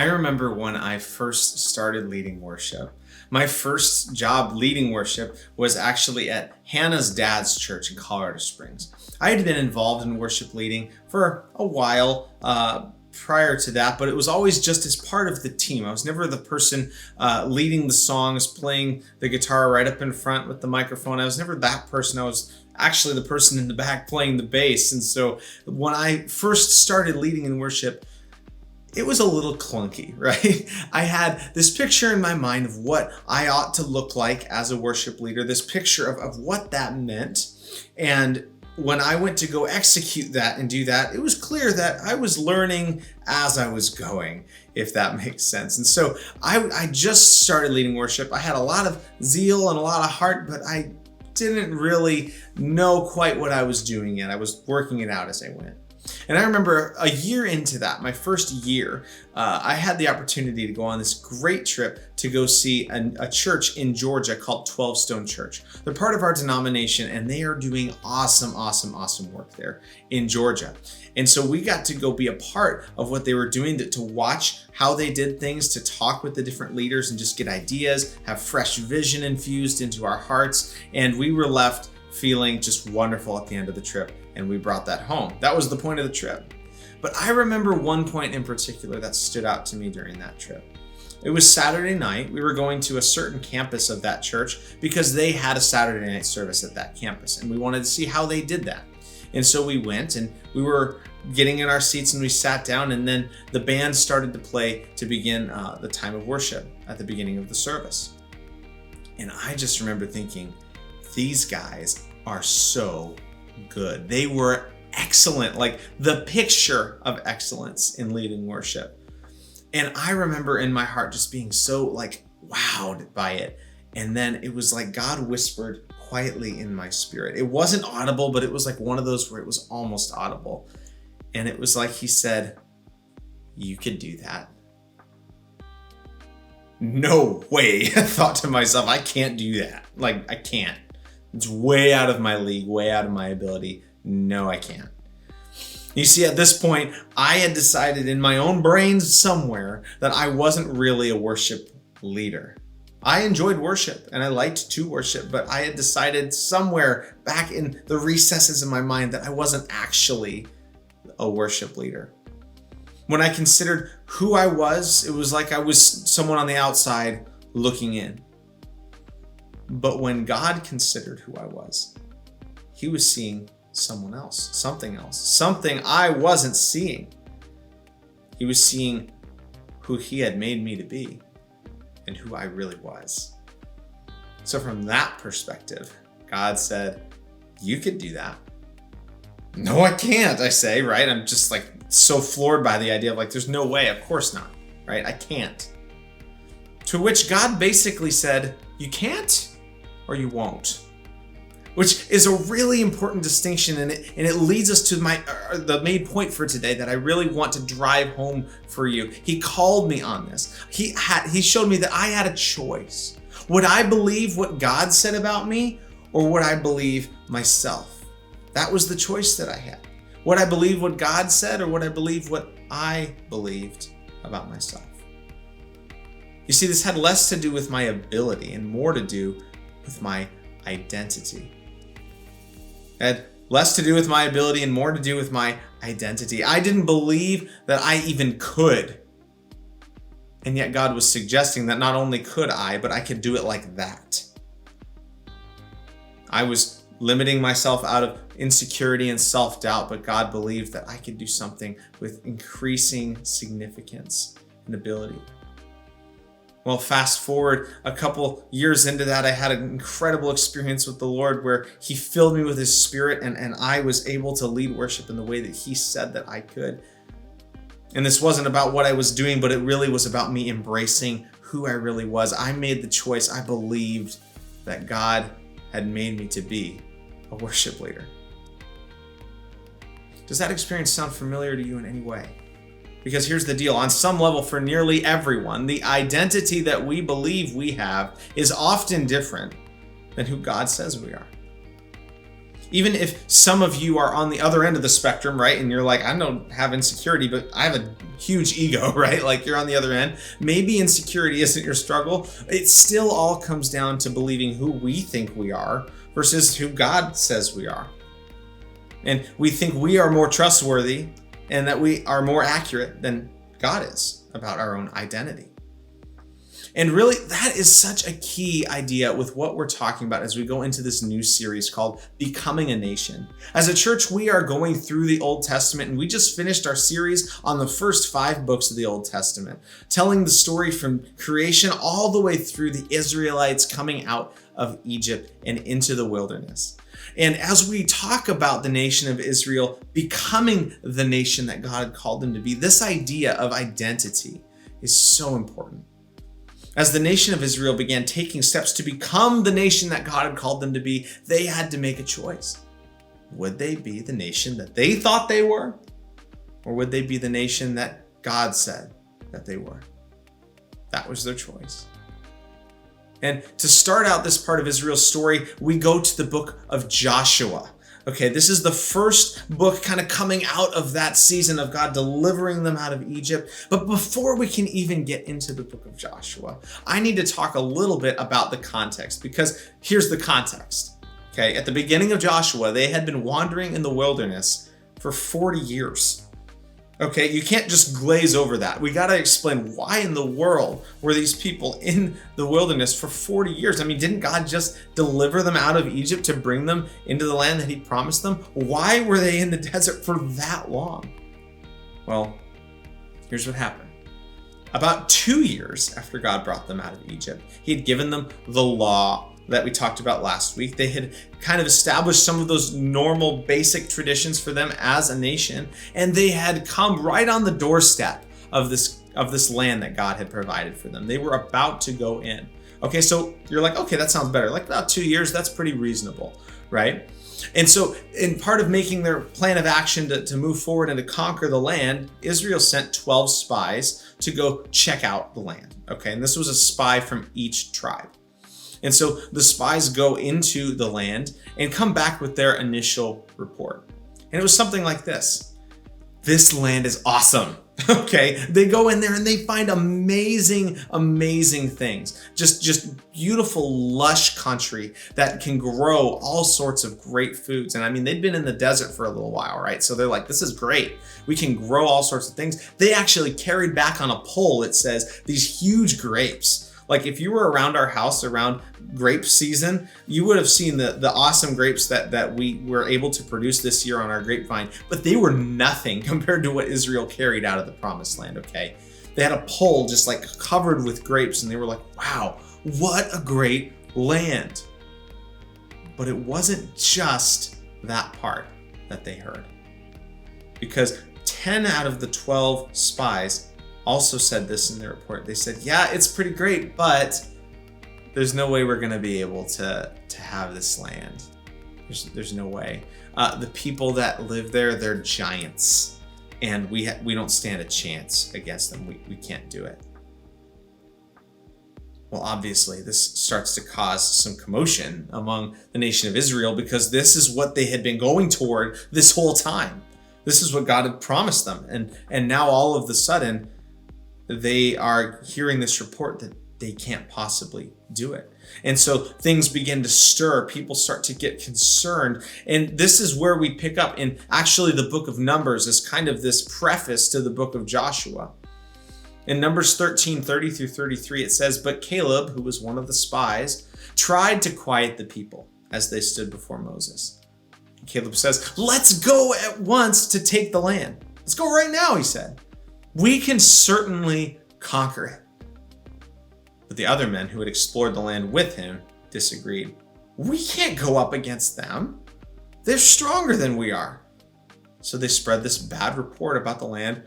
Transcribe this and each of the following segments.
I remember when I first started leading worship. My first job leading worship was actually at Hannah's dad's church in Colorado Springs. I had been involved in worship leading for a while prior to that, but it was always just as part of the team. I was never the person leading the songs, playing the guitar right up in front with the microphone. I was never that person. I was actually the person in the back playing the bass. And so when I first started leading in worship, it was a little clunky, right? I had this picture in my mind of what I ought to look like as a worship leader, this picture of what that meant. And when I went to go execute that and do that, it was clear that I was learning as I was going, if that makes sense. And so I just started leading worship. I had a lot of zeal and a lot of heart, but I didn't really know quite what I was doing yet. I was working it out as I went. And I remember a year into that, my first year, I had the opportunity to go on this great trip to go see a church in Georgia called 12 Stone Church. They're part of our denomination, and they are doing awesome work there in Georgia. And so we got to go be a part of what they were doing, to watch how they did things, to talk with the different leaders and just get ideas, have fresh vision infused into our hearts. And we were left feeling just wonderful at the end of the trip. And we brought that home. That was the point of the trip. But I remember one point in particular that stood out to me during that trip. It was Saturday night. We were going to a certain campus of that church because they had a Saturday night service at that campus. And we wanted to see how they did that. And so we went and we were getting in our seats and we sat down, and then the band started to play to begin the time of worship at the beginning of the service. And I just remember thinking, these guys are so good. They were excellent, like the picture of excellence in leading worship. And I remember in my heart just being so wowed by it. And then it was like God whispered quietly in my spirit. It wasn't audible, but it was like one of those where it was almost audible. And it was like he said, "You could do that." No way. I thought to myself, I can't do that. I can't. It's way out of my league, way out of my ability. No, I can't. You see, at this point, I had decided in my own brain somewhere that I wasn't really a worship leader. I enjoyed worship and I liked to worship, but I had decided somewhere back in the recesses of my mind that I wasn't actually a worship leader. When I considered who I was, it was like I was someone on the outside looking in. But when God considered who I was, he was seeing someone else, something I wasn't seeing. He was seeing who he had made me to be and who I really was. So from that perspective, God said, "You could do that." No, I can't, I say, right? I'm just so floored by the idea of there's no way, of course not, right? I can't. To which God basically said, "You can't? Or you won't," which is a really important distinction, and it leads us to the main point for today that I really want to drive home for you. He called me on this. He showed me that I had a choice. Would I believe what God said about me, or would I believe myself? That was the choice that I had. Would I believe what God said, or would I believe what I believed about myself? You see, this had less to do with my ability and more to do with my identity. It had less to do with my ability and more to do with my identity. I didn't believe that I even could. And yet God was suggesting that not only could I, but I could do it like that. I was limiting myself out of insecurity and self-doubt, but God believed that I could do something with increasing significance and ability. Well, fast forward a couple years into that, I had an incredible experience with the Lord where he filled me with his spirit and I was able to lead worship in the way that he said that I could. And this wasn't about what I was doing, but it really was about me embracing who I really was. I made the choice. I believed that God had made me to be a worship leader. Does that experience sound familiar to you in any way? Because here's the deal. On some level, for nearly everyone, the identity that we believe we have is often different than who God says we are. Even if some of you are on the other end of the spectrum, right? And you're like, I don't have insecurity, but I have a huge ego, right? Like you're on the other end. Maybe insecurity isn't your struggle. It still all comes down to believing who we think we are versus who God says we are. And we think we are more trustworthy and that we are more accurate than God is about our own identity. And really, that is such a key idea with what we're talking about as we go into this new series called Becoming a Nation. As a church, we are going through the Old Testament, and we just finished our series on the first 5 books of the Old Testament, telling the story from creation all the way through the Israelites coming out of Egypt and into the wilderness. And as we talk about the nation of Israel becoming the nation that God had called them to be, this idea of identity is so important. As the nation of Israel began taking steps to become the nation that God had called them to be, they had to make a choice. Would they be the nation that they thought they were? Or would they be the nation that God said that they were? That was their choice. And to start out this part of Israel's story, we go to the book of Joshua. Okay, this is the first book kind of coming out of that season of God delivering them out of Egypt. But before we can even get into the book of Joshua, I need to talk a little bit about the context, because here's the context. Okay, at the beginning of Joshua, they had been wandering in the wilderness for 40 years. Okay, you can't just glaze over that. We got to explain why in the world were these people in the wilderness for 40 years? I mean, didn't God just deliver them out of Egypt to bring them into the land that he promised them? Why were they in the desert for that long? Well, here's what happened. About 2 years after God brought them out of Egypt, he had given them the law that we talked about last week. They had kind of established some of those normal basic traditions for them as a nation, and they had come right on the doorstep of this land that God had provided for them. They were about to go in. Okay, so you're like, okay, that sounds better. Like about 2 years, that's pretty reasonable, right? And so in part of making their plan of action to move forward and to conquer the land, Israel sent 12 spies to go check out the land. Okay, and this was a spy from each tribe. And so the spies go into the land and come back with their initial report. And it was something like this. This land is awesome. Okay, they go in there and they find amazing, amazing things. Just beautiful, lush country that can grow all sorts of great foods. And I mean, they'd been in the desert for a little while, right? So they're like, this is great. We can grow all sorts of things. They actually carried back on a pole, it says, these huge grapes. Like if you were around our house around grape season, you would have seen the awesome grapes that we were able to produce this year on our grapevine, but they were nothing compared to what Israel carried out of the promised land, okay? They had a pole just like covered with grapes, and they were like, wow, what a great land. But it wasn't just that part that they heard, because 10 out of the 12 spies also said this in their report. They said, yeah, it's pretty great, but there's no way we're going to be able to have this land. There's no way. The people that live there, they're giants, and we don't stand a chance against them. We can't do it. Well, obviously, this starts to cause some commotion among the nation of Israel, because this is what they had been going toward this whole time. This is what God had promised them. And now all of a sudden, they are hearing this report that they can't possibly do it. And so things begin to stir. People start to get concerned. And this is where we pick up in actually the book of Numbers as kind of this preface to the book of Joshua. In Numbers 13:30 through 33, it says, but Caleb, who was one of the spies, tried to quiet the people as they stood before Moses. Caleb says, let's go at once to take the land. Let's go right now, he said. We can certainly conquer it. But the other men who had explored the land with him disagreed. We can't go up against them. They're stronger than we are. So they spread this bad report about the land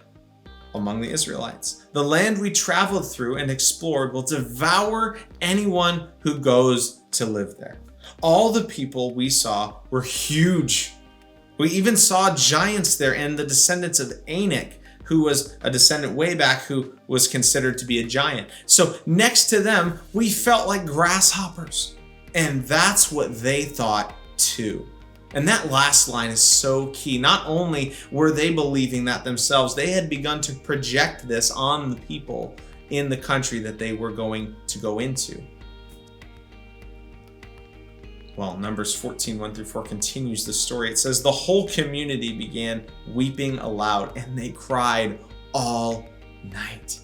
among the Israelites. The land we traveled through and explored will devour anyone who goes to live there. All the people we saw were huge. We even saw giants there and the descendants of Anak, who was a descendant way back who was considered to be a giant. So next to them, we felt like grasshoppers. And that's what they thought too. And that last line is so key. Not only were they believing that themselves, they had begun to project this on the people in the country that they were going to go into. Well, Numbers 14, 1-4 continues the story. It says, the whole community began weeping aloud, and they cried all night.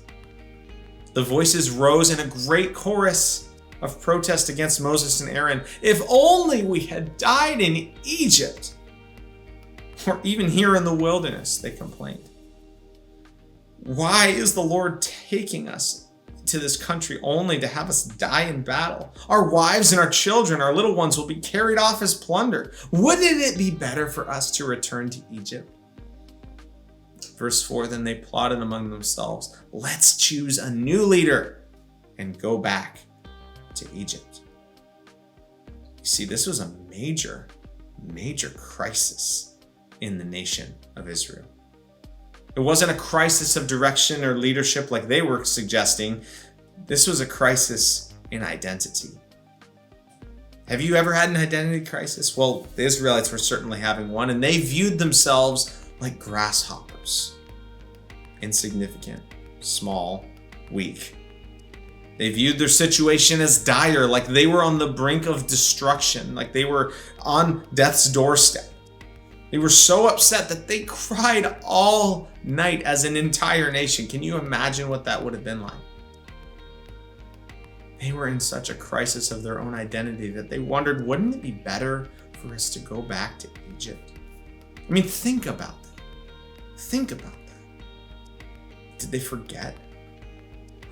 The voices rose in a great chorus of protest against Moses and Aaron. If only we had died in Egypt, or even here in the wilderness, they complained. Why is the Lord taking us to this country only to have us die in battle? Our wives and our children, our little ones will be carried off as plunder. Wouldn't it be better for us to return to Egypt? Verse 4, then they plotted among themselves, let's choose a new leader and go back to Egypt. You see, this was a major crisis in the nation of Israel. It wasn't a crisis of direction or leadership like they were suggesting. This was a crisis in identity. Have you ever had an identity crisis? Well, the Israelites were certainly having one, and they viewed themselves like grasshoppers. Insignificant, small, weak. They viewed their situation as dire, like they were on the brink of destruction, like they were on death's doorstep. They were so upset that they cried all night as an entire nation. Can you imagine what that would have been like? They were in such a crisis of their own identity that they wondered, wouldn't it be better for us to go back to Egypt? I mean, think about that. Think about that. Did they forget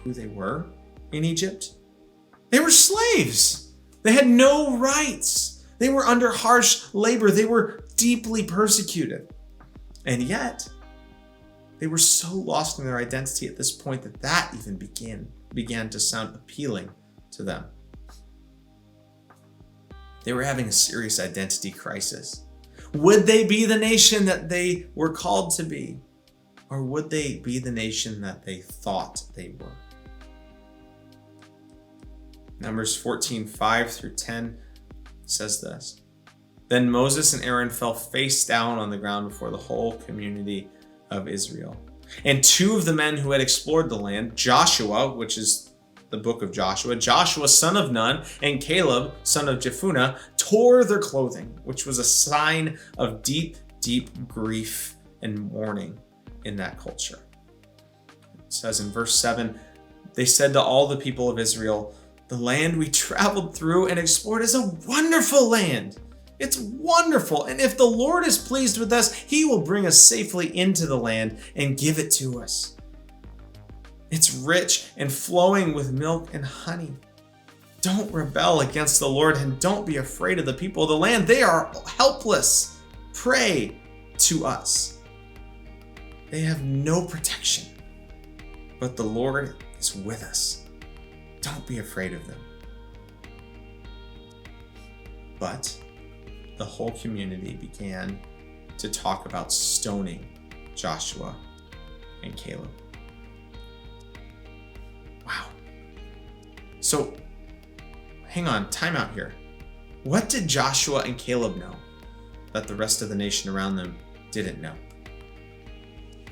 who they were in Egypt? They were slaves. They had no rights. They were under harsh labor. They were deeply persecuted. And yet, they were so lost in their identity at this point that even began to sound appealing to them. They were having a serious identity crisis. Would they be the nation that they were called to be? Or would they be the nation that they thought they were? Numbers 14, 5-10 says this. Then Moses and Aaron fell face down on the ground before the whole community of Israel. And two of the men who had explored the land, Joshua, which is the book of Joshua, Joshua son of Nun, and Caleb son of Jephunneh, tore their clothing, which was a sign of deep, deep grief and mourning in that culture. It says in verse 7, they said to all the people of Israel, the land we traveled through and explored is a wonderful land. It's wonderful. And if the Lord is pleased with us, he will bring us safely into the land and give it to us. It's rich and flowing with milk and honey. Don't rebel against the Lord and don't be afraid of the people of the land. They are helpless. Pray to us. They have no protection, but the Lord is with us. Don't be afraid of them. But the whole community began to talk about stoning Joshua and Caleb. Wow. So, hang on, time out here. What did Joshua and Caleb know that the rest of the nation around them didn't know?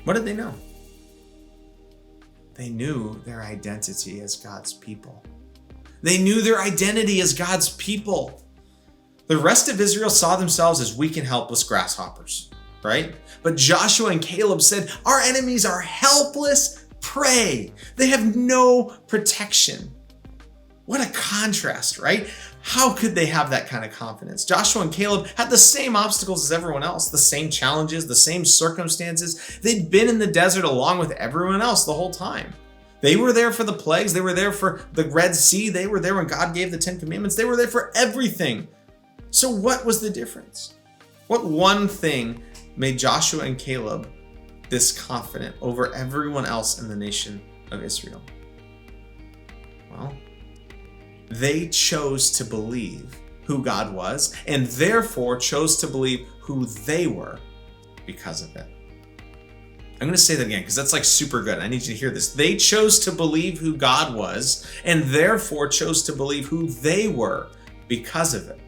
What did they know? They knew their identity as God's people. They knew their identity as God's people. The rest of Israel saw themselves as weak and helpless grasshoppers, right? But Joshua and Caleb said, our enemies are helpless prey. They have no protection. What a contrast, right? How could they have that kind of confidence? Joshua and Caleb had the same obstacles as everyone else, the same challenges, the same circumstances. They'd been in the desert along with everyone else the whole time. They were there for the plagues. They were there for the Red Sea. They were there when God gave the 10 Commandments. They were there for everything. So what was the difference? What one thing made Joshua and Caleb this confident over everyone else in the nation of Israel? Well, they chose to believe who God was and therefore chose to believe who they were because of it. I'm going to say that again because that's like super good. I need you to hear this. They chose to believe who God was and therefore chose to believe who they were because of it.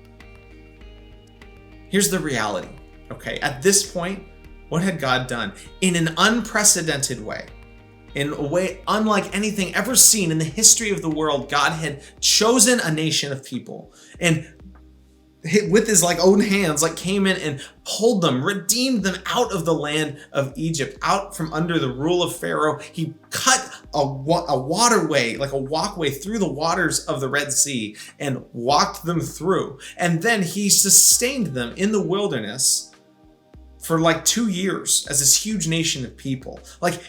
Here's the reality, okay? At this point, what had God done? In an unprecedented way, in a way unlike anything ever seen in the history of the world, God had chosen a nation of people and with his own hands, came in and pulled them, redeemed them out of the land of Egypt, out from under the rule of Pharaoh. He cut a waterway, a walkway through the waters of the Red Sea and walked them through. And then he sustained them in the wilderness for 2 years as this huge nation of people.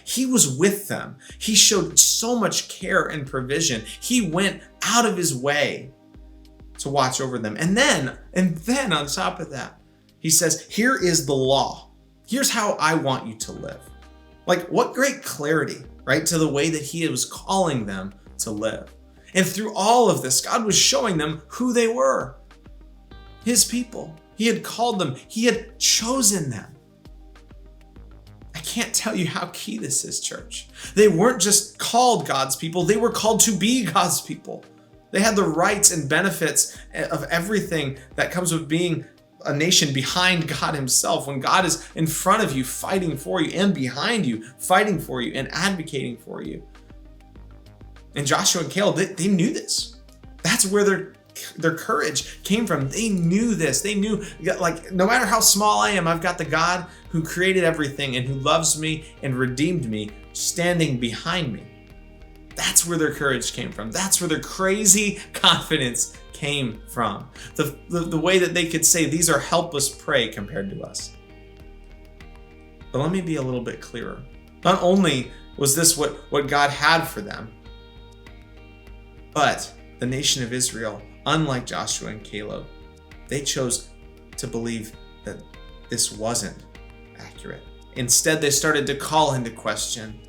He was with them. He showed so much care and provision. He went out of his way to watch over them. And then on top of that, he says, here is the law. Here's how I want you to live. What great clarity, right? To the way that he was calling them to live. And through all of this, God was showing them who they were. His people. He had called them. He had chosen them. I can't tell you how key this is, church. They weren't just called God's people. They were called to be God's people. They had the rights and benefits of everything that comes with being a nation behind God himself. When God is in front of you, fighting for you, and behind you, fighting for you and advocating for you. And Joshua and Caleb, they knew this. That's where their courage came from. They knew this. They knew, no matter how small I am, I've got the God who created everything and who loves me and redeemed me standing behind me. That's where their courage came from. That's where their crazy confidence came from. The way that they could say, these are helpless prey compared to us. But let me be a little bit clearer. Not only was this what God had for them, but the nation of Israel, unlike Joshua and Caleb, they chose to believe that this wasn't accurate. Instead, they started to call into question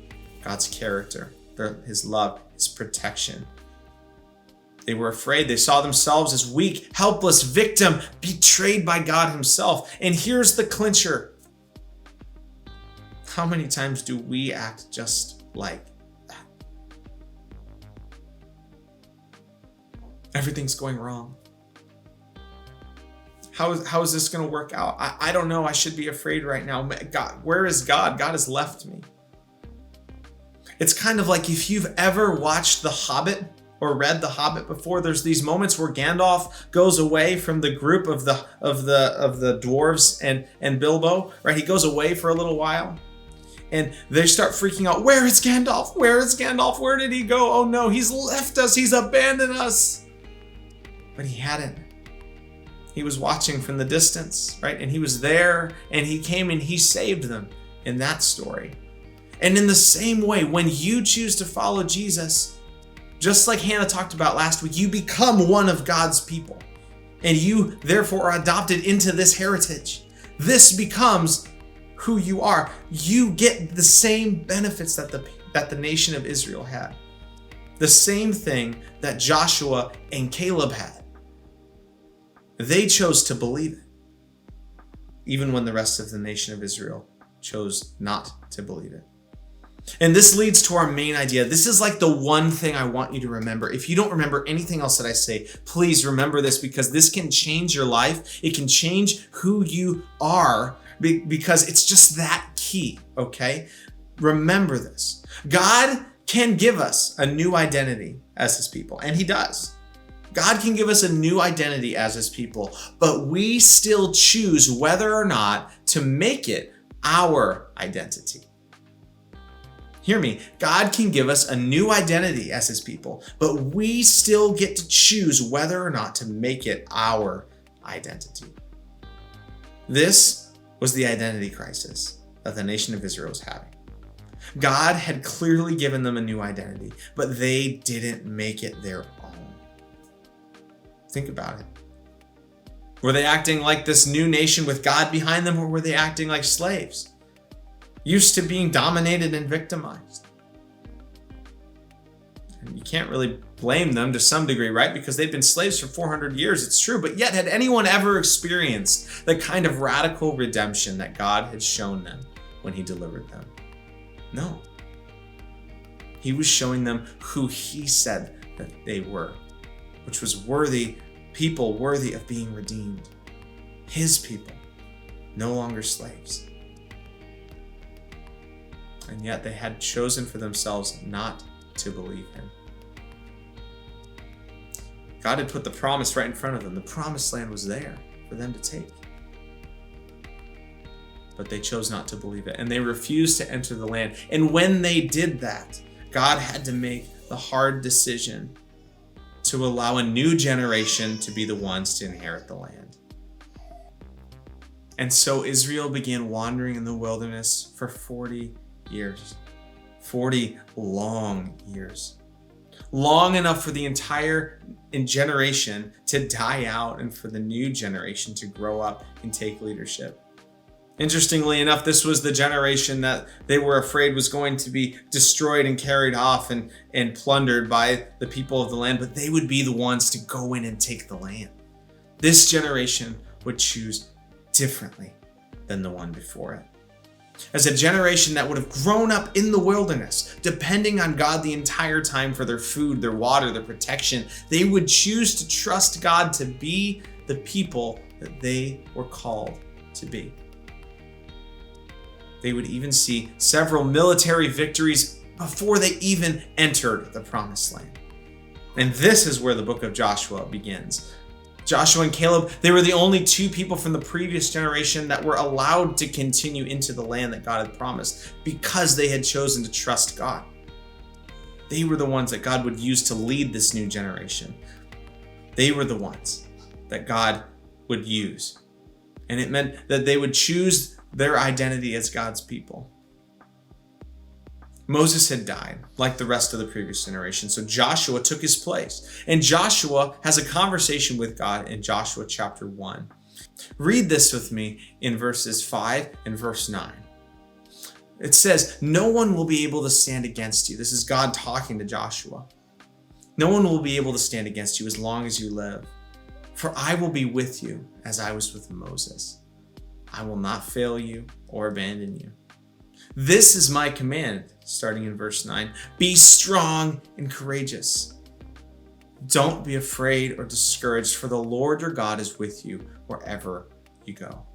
God's character, his love, his protection. They were afraid. They saw themselves as weak, helpless victim, betrayed by God himself. And here's the clincher. How many times do we act just like that? Everything's going wrong. How is this going to work out? I don't know. I should be afraid right now. God, where is God? God has left me. It's kind of like if you've ever watched The Hobbit or read The Hobbit before, there's these moments where Gandalf goes away from the group of the dwarves and Bilbo, right? He goes away for a little while and they start freaking out. Where is Gandalf? Where is Gandalf? Where did he go? Oh no, he's left us. He's abandoned us. But he hadn't. He was watching from the distance, right? And he was there and he came and he saved them in that story. And in the same way, when you choose to follow Jesus, just like Hannah talked about last week, you become one of God's people. And you, therefore, are adopted into this heritage. This becomes who you are. You get the same benefits that the nation of Israel had. The same thing that Joshua and Caleb had. They chose to believe it, even when the rest of the nation of Israel chose not to believe it. And this leads to our main idea. This is the one thing I want you to remember. If you don't remember anything else that I say, please remember this, because this can change your life. It can change who you are, because it's just that key, okay? Remember this. God can give us a new identity as his people, and he does. God can give us a new identity as his people, but we still choose whether or not to make it our identity. Hear me. God can give us a new identity as his people, but we still get to choose whether or not to make it our identity. This was the identity crisis that the nation of Israel was having. God had clearly given them a new identity, but they didn't make it their own. Think about it. Were they acting like this new nation with God behind them, or were they acting like slaves? Used to being dominated and victimized. And you can't really blame them to some degree, right? Because they've been slaves for 400 years, it's true. But yet, had anyone ever experienced the kind of radical redemption that God had shown them when he delivered them? No. He was showing them who he said that they were, which was people worthy of being redeemed. his people, no longer slaves. And yet they had chosen for themselves not to believe him. God had put the promise right in front of them. The promised land was there for them to take. But they chose not to believe it, and they refused to enter the land. And when they did that, God had to make the hard decision to allow a new generation to be the ones to inherit the land. And so Israel began wandering in the wilderness for 40 years. 40 long years. Long enough for the entire generation to die out and for the new generation to grow up and take leadership. Interestingly enough, this was the generation that they were afraid was going to be destroyed and carried off and plundered by the people of the land, but they would be the ones to go in and take the land. This generation would choose differently than the one before it. As a generation that would have grown up in the wilderness, depending on God the entire time for their food, their water, their protection, they would choose to trust God to be the people that they were called to be. They would even see several military victories before they even entered the promised land. And this is where the book of Joshua begins. Joshua and Caleb, they were the only two people from the previous generation that were allowed to continue into the land that God had promised because they had chosen to trust God. They were the ones that God would use to lead this new generation. They were the ones that God would use. And it meant that they would choose their identity as God's people. Moses had died, like the rest of the previous generation, so Joshua took his place. And Joshua has a conversation with God in Joshua chapter 1. Read this with me in verses 5 and verse 9. It says, "No one will be able to stand against you." This is God talking to Joshua. "No one will be able to stand against you as long as you live. For I will be with you as I was with Moses. I will not fail you or abandon you. This is my command," starting in verse 9, "be strong and courageous. Don't be afraid or discouraged, for the Lord your God is with you wherever you go."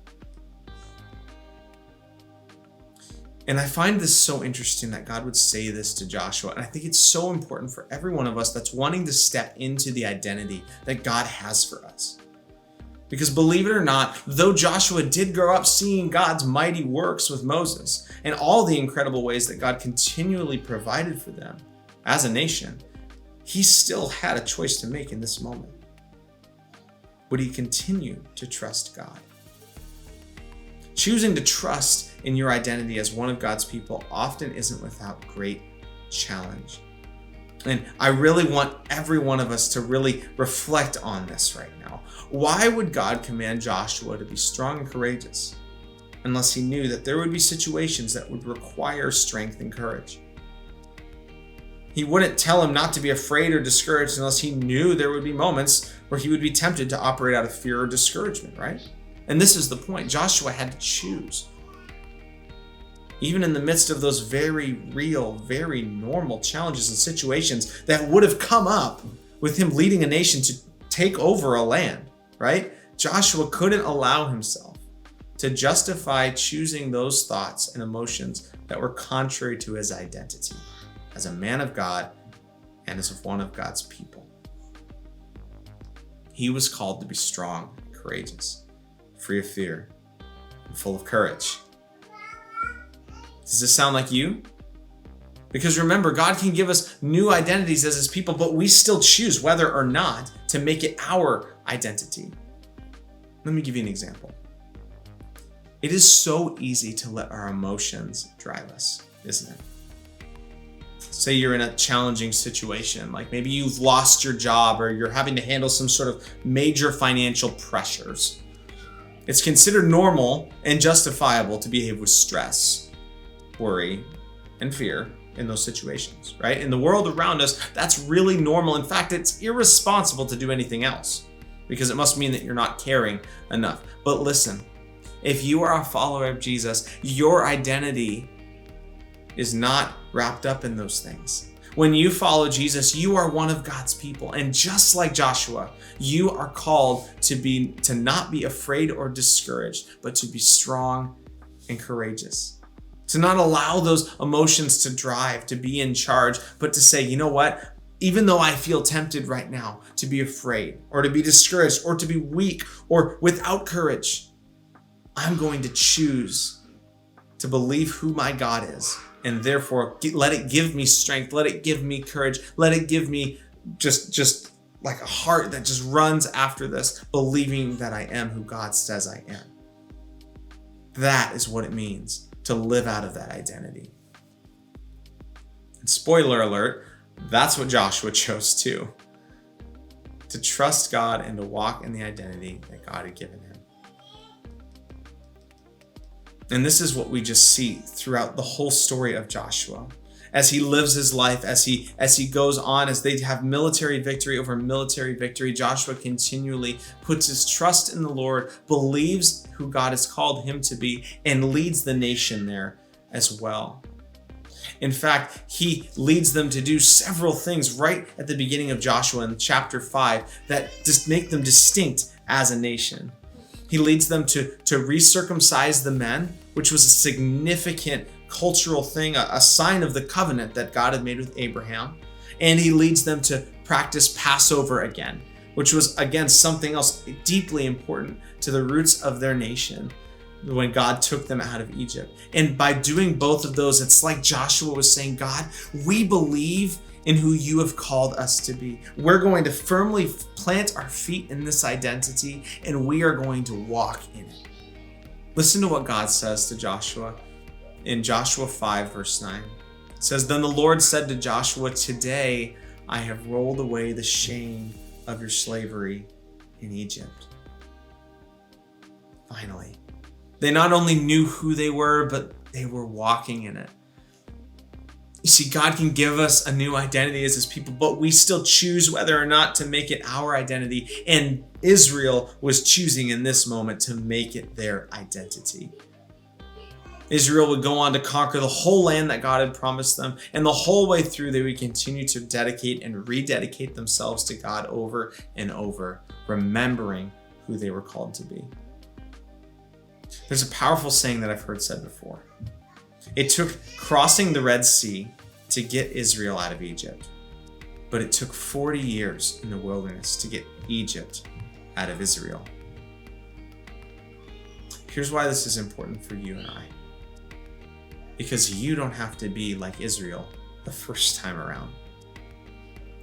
And I find this so interesting that God would say this to Joshua. And I think it's so important for every one of us that's wanting to step into the identity that God has for us. Because believe it or not, though Joshua did grow up seeing God's mighty works with Moses and all the incredible ways that God continually provided for them as a nation, he still had a choice to make in this moment. Would he continue to trust God? Choosing to trust in your identity as one of God's people often isn't without great challenge. And I really want every one of us to really reflect on this right now. Why would God command Joshua to be strong and courageous unless he knew that there would be situations that would require strength and courage? He wouldn't tell him not to be afraid or discouraged unless he knew there would be moments where he would be tempted to operate out of fear or discouragement, right? And this is the point. Joshua had to choose. Even in the midst of those very real, very normal challenges and situations that would have come up with him leading a nation to take over a land, right? Joshua couldn't allow himself to justify choosing those thoughts and emotions that were contrary to his identity as a man of God and as one of God's people. He was called to be strong, courageous, free of fear, and full of courage. Does this sound like you? Because remember, God can give us new identities as his people, but we still choose whether or not to make it our identity. Let me give you an example. It is so easy to let our emotions drive us, isn't it? Say you're in a challenging situation, like maybe you've lost your job or you're having to handle some sort of major financial pressures. It's considered normal and justifiable to behave with stress, worry, and fear in those situations, right? In the world around us, that's really normal. In fact, it's irresponsible to do anything else because it must mean that you're not caring enough. But listen, if you are a follower of Jesus, your identity is not wrapped up in those things. When you follow Jesus, you are one of God's people. And just like Joshua, you are called to not be afraid or discouraged, but to be strong and courageous. To not allow those emotions to drive, to be in charge, but to say, you know what? Even though I feel tempted right now to be afraid or to be discouraged or to be weak or without courage, I'm going to choose to believe who my God is. And therefore, let it give me strength. Let it give me courage. Let it give me just like a heart that just runs after this, believing that I am who God says I am. That is what it means to live out of that identity. And spoiler alert, that's what Joshua chose too. To trust God and to walk in the identity that God had given him. And this is what we just see throughout the whole story of Joshua. As he lives his life, as he goes on, as they have military victory over military victory, Joshua continually puts his trust in the Lord, believes who God has called him to be, and leads the nation there as well. In fact, he leads them to do several things right at the beginning of Joshua in chapter 5 that just make them distinct as a nation. He leads them to recircumcise the men, which was a significant cultural thing, a sign of the covenant that God had made with Abraham. And he leads them to practice Passover again, which was, again, something else deeply important to the roots of their nation when God took them out of Egypt. And by doing both of those, it's like Joshua was saying, God, we believe in who you have called us to be. We're going to firmly plant our feet in this identity, and we are going to walk in it. Listen to what God says to Joshua in Joshua 5, verse 9. It says, "Then the Lord said to Joshua, today I have rolled away the shame of your slavery in Egypt." Finally, they not only knew who they were, but they were walking in it. You see, God can give us a new identity as his people, but we still choose whether or not to make it our identity. And Israel was choosing in this moment to make it their identity. Israel would go on to conquer the whole land that God had promised them. And the whole way through, they would continue to dedicate and rededicate themselves to God over and over, remembering who they were called to be. There's a powerful saying that I've heard said before. It took crossing the Red Sea to get Israel out of Egypt, but it took 40 years in the wilderness to get Egypt out of Israel. Here's why this is important for you and I. Because you don't have to be like Israel the first time around.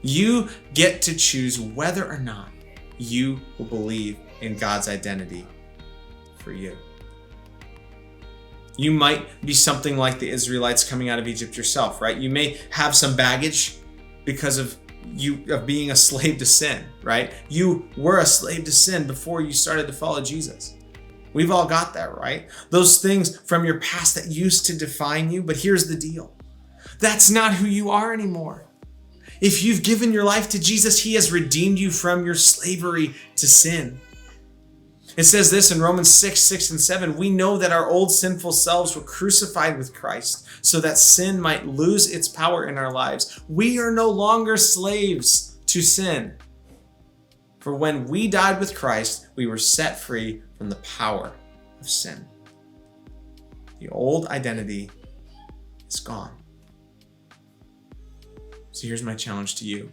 You get to choose whether or not you will believe in God's identity for you. You might be something like the Israelites coming out of Egypt yourself, right? You may have some baggage because of being a slave to sin, right? You were a slave to sin before you started to follow Jesus. We've all got that, right? Those things from your past that used to define you, but here's the deal. That's not who you are anymore. If you've given your life to Jesus, he has redeemed you from your slavery to sin. It says this in Romans 6 and 7, we know that our old sinful selves were crucified with Christ so that sin might lose its power in our lives. We are no longer slaves to sin. For when we died with Christ, we were set free from the power of sin. The old identity is gone. So here's my challenge to you.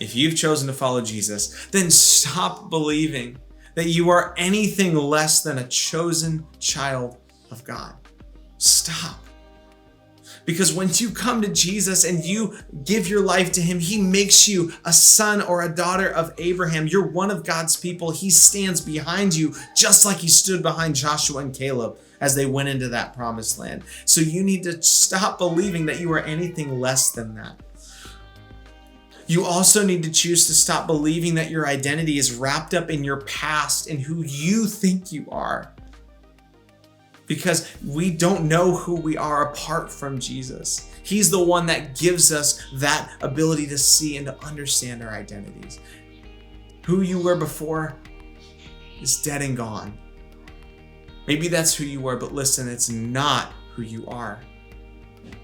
If you've chosen to follow Jesus, then stop believing that you are anything less than a chosen child of God. Stop. Because when you come to Jesus and you give your life to him, he makes you a son or a daughter of Abraham. You're one of God's people. He stands behind you just like he stood behind Joshua and Caleb as they went into that promised land. So you need to stop believing that you are anything less than that. You also need to choose to stop believing that your identity is wrapped up in your past and who you think you are. Because we don't know who we are apart from Jesus. He's the one that gives us that ability to see and to understand our identities. Who you were before is dead and gone. Maybe that's who you were, but listen, it's not who you are.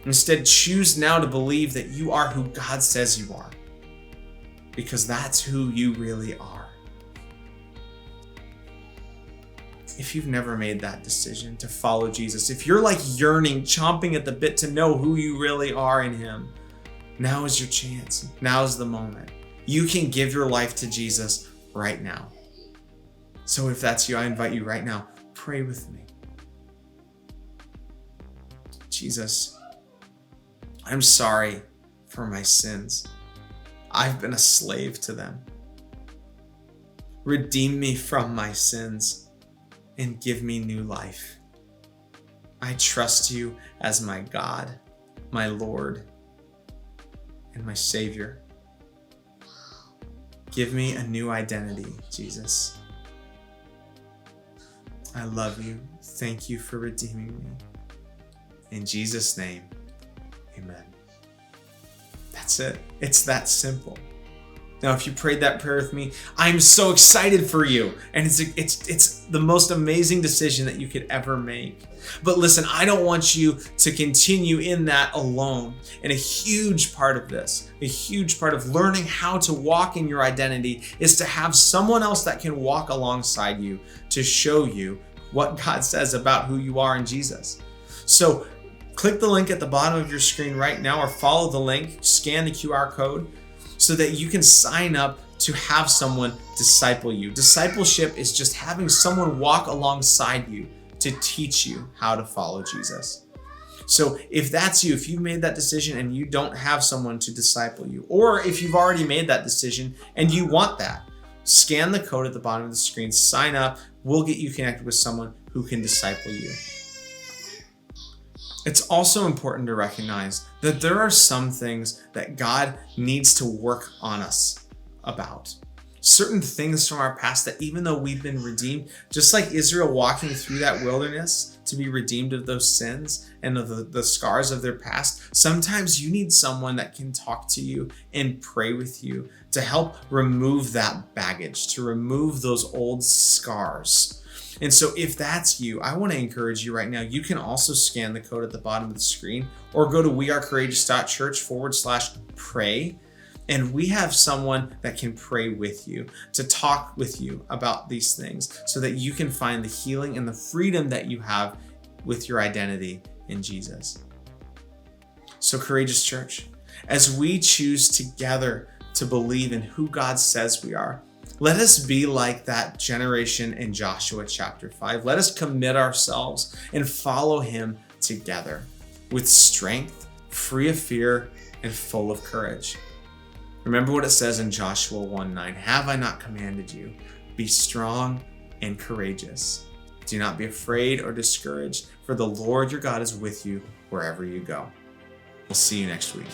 Instead, choose now to believe that you are who God says you are, because that's who you really are. If you've never made that decision to follow Jesus, if you're like yearning, chomping at the bit to know who you really are in Him, now is your chance. Now is the moment. You can give your life to Jesus right now. So if that's you, I invite you right now, pray with me. Jesus, I'm sorry for my sins. I've been a slave to them. Redeem me from my sins and give me new life. I trust you as my God, my Lord, and my Savior. Give me a new identity, Jesus. I love you. Thank you for redeeming me. In Jesus' name, amen. That's it. It's that simple. Now, if you prayed that prayer with me, I'm so excited for you. And it's the most amazing decision that you could ever make. But listen, I don't want you to continue in that alone. And a huge part of this, a huge part of learning how to walk in your identity is to have someone else that can walk alongside you to show you what God says about who you are in Jesus. So click the link at the bottom of your screen right now, or follow the link, scan the QR code, so that you can sign up to have someone disciple you. Discipleship is just having someone walk alongside you to teach you how to follow Jesus. So if that's you, if you've made that decision and you don't have someone to disciple you, or if you've already made that decision and you want that, scan the code at the bottom of the screen, sign up. We'll get you connected with someone who can disciple you. It's also important to recognize that there are some things that God needs to work on us about. Certain things from our past that even though we've been redeemed, just like Israel walking through that wilderness to be redeemed of those sins and of the scars of their past, sometimes you need someone that can talk to you and pray with you to help remove that baggage, to remove those old scars. And so if that's you, I want to encourage you right now. You can also scan the code at the bottom of the screen or go to wearecourageous.church/pray. And we have someone that can pray with you, to talk with you about these things so that you can find the healing and the freedom that you have with your identity in Jesus. So Courageous Church, as we choose together to believe in who God says we are, let us be like that generation in Joshua chapter 5. Let us commit ourselves and follow Him together with strength, free of fear, and full of courage. Remember what it says in Joshua 1:9. Have I not commanded you? Be strong and courageous. Do not be afraid or discouraged, for the Lord your God is with you wherever you go. We'll see you next week.